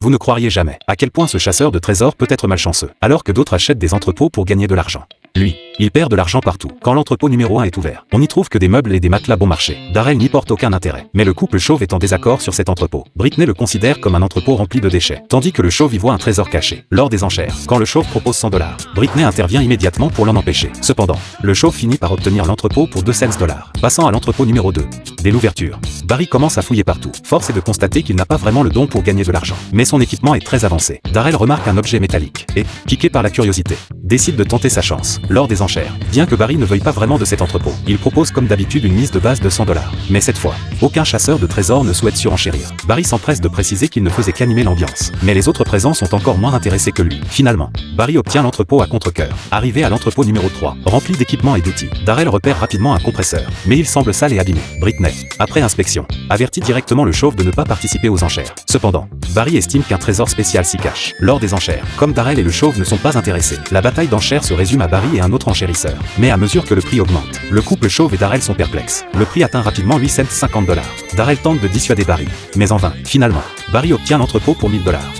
Vous ne croiriez jamais à quel point ce chasseur de trésors peut être malchanceux, alors que d'autres achètent des entrepôts pour gagner de l'argent. Lui, il perd de l'argent partout. Quand l'entrepôt numéro 1 est ouvert, on n'y trouve que des meubles et des matelas bon marché. Darrell n'y porte aucun intérêt. Mais le couple chauve est en désaccord sur cet entrepôt. Britney le considère comme un entrepôt rempli de déchets, tandis que le chauve y voit un trésor caché. Lors des enchères, quand le chauve propose $100, Britney intervient immédiatement pour l'en empêcher. Cependant, le chauve finit par obtenir l'entrepôt pour $200. Passant à l'entrepôt numéro 2. Dès l'ouverture, Barry commence à fouiller partout. Force est de constater qu'il n'a pas vraiment le don pour gagner de l'argent. Mais son équipement est très avancé. Darrell remarque un objet métallique et, piqué par la curiosité, décide de tenter sa chance. Lors des enchères, bien que Barry ne veuille pas vraiment de cet entrepôt, il propose comme d'habitude une mise de base de $100. Mais cette fois, aucun chasseur de trésors ne souhaite surenchérir. Barry s'empresse de préciser qu'il ne faisait qu'animer l'ambiance. Mais les autres présents sont encore moins intéressés que lui. Finalement, Barry obtient l'entrepôt à contre-cœur. Arrivé à l'entrepôt numéro 3, rempli d'équipements et d'outils, Darrell repère rapidement un compresseur. Mais il semble sale et abîmé. Britney, après inspection, avertit directement le chauve de ne pas participer aux enchères. Cependant, Barry estime qu'un trésor spécial s'y cache. Lors des enchères, comme Darrell et le chauve ne sont pas intéressés, la bataille d'enchères se résume à Barry et un autre enchérisseur. Mais à mesure que le prix augmente, le couple chauve et Darrell sont perplexes. Le prix atteint rapidement $850. Darrell tente de dissuader Barry, mais en vain. Finalement, Barry obtient l'entrepôt pour $1000.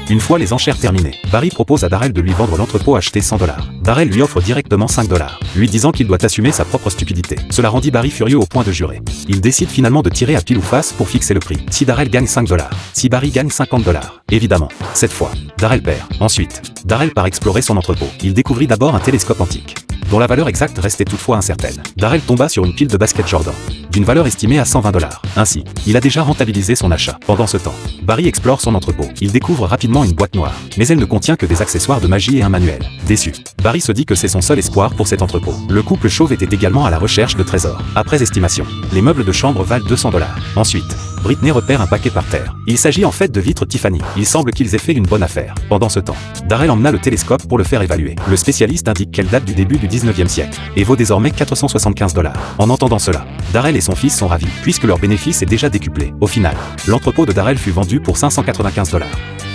Une fois les enchères terminées, Barry propose à Darrell de lui vendre l'entrepôt acheté $100. Darrell lui offre directement $5, lui disant qu'il doit assumer sa propre stupidité. Cela rendit Barry furieux au point de jurer. Il décide finalement de tirer à pile ou face pour fixer le prix. Si Darrell gagne $5, si Barry gagne $50. Évidemment, cette fois, Darrell perd. Ensuite, Darrell part explorer son entrepôt. Il découvrit d'abord un télescope antique, dont la valeur exacte restait toutefois incertaine. Darrell tomba sur une pile de baskets Jordan, d'une valeur estimée à $120. Ainsi, il a déjà rentabilisé son achat. Pendant ce temps, Barry explore son entrepôt. Il découvre rapidement une boîte noire, mais elle ne contient que des accessoires de magie et un manuel. Déçu, Barry se dit que c'est son seul espoir pour cet entrepôt. Le couple chauve était également à la recherche de trésors. Après estimation, les meubles de chambre valent $200. Ensuite, Britney repère un paquet par terre. Il s'agit en fait de vitres Tiffany. Il semble qu'ils aient fait une bonne affaire. Pendant ce temps, Darrell emmena le télescope pour le faire évaluer. Le spécialiste indique qu'elle date du début du 19e siècle et vaut désormais $475. En entendant cela, Darrell et son fils sont ravis, puisque leur bénéfice est déjà décuplé. Au final, l'entrepôt de Darrell fut vendu pour $595,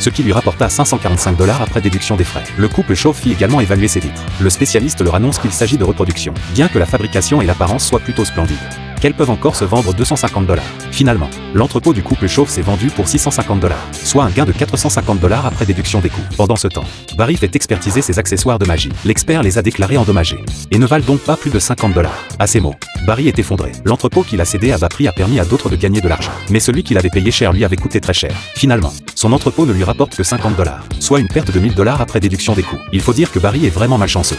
ce qui lui rapporta $545 après déduction des frais. Le couple chauve fit également évaluer ses vitres. Le spécialiste leur annonce qu'il s'agit de reproduction, bien que la fabrication et l'apparence soient plutôt splendides, qu'elles peuvent encore se vendre $250. Finalement, l'entrepôt du couple chauve s'est vendu pour $650, soit un gain de $450 après déduction des coûts. Pendant ce temps, Barry fait expertiser ses accessoires de magie. L'expert les a déclarés endommagés et ne valent donc pas plus de $50. À ces mots, Barry est effondré. L'entrepôt qu'il a cédé à bas prix a permis à d'autres de gagner de l'argent, mais celui qu'il avait payé cher lui avait coûté très cher. Finalement, son entrepôt ne lui rapporte que $50, soit une perte de $1000 après déduction des coûts. Il faut dire que Barry est vraiment malchanceux.